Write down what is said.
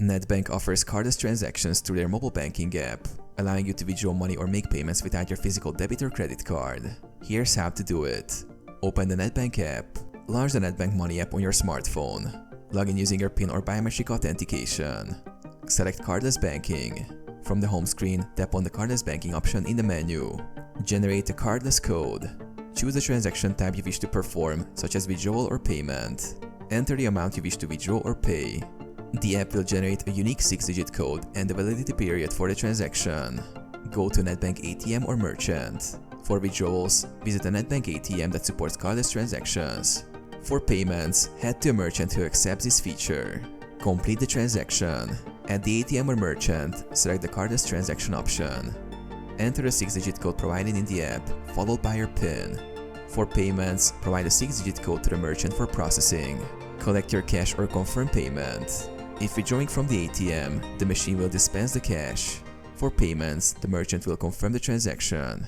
Nedbank offers cardless transactions through their mobile banking app, allowing you to withdraw money or make payments without your physical debit or credit card. Here's how to do it. Open the Nedbank app. Launch the Nedbank Money app on your smartphone. Log in using your PIN or biometric authentication. Select Cardless Banking. From the home screen, tap on the Cardless Banking option in the menu. Generate a cardless code. Choose the transaction type you wish to perform, such as withdrawal or payment. Enter the amount you wish to withdraw or pay. The app will generate a unique 6-digit code and the validity period for the transaction. Go to Nedbank ATM or merchant. For withdrawals, visit a Nedbank ATM that supports cardless transactions. For payments, head to a merchant who accepts this feature. Complete the transaction. At the ATM or merchant, select the cardless transaction option. Enter a 6-digit code provided in the app, followed by your PIN. For payments, provide a 6-digit code to the merchant for processing. Collect your cash or confirm payment. If withdrawing from the ATM, the machine will dispense the cash. For payments, the merchant will confirm the transaction.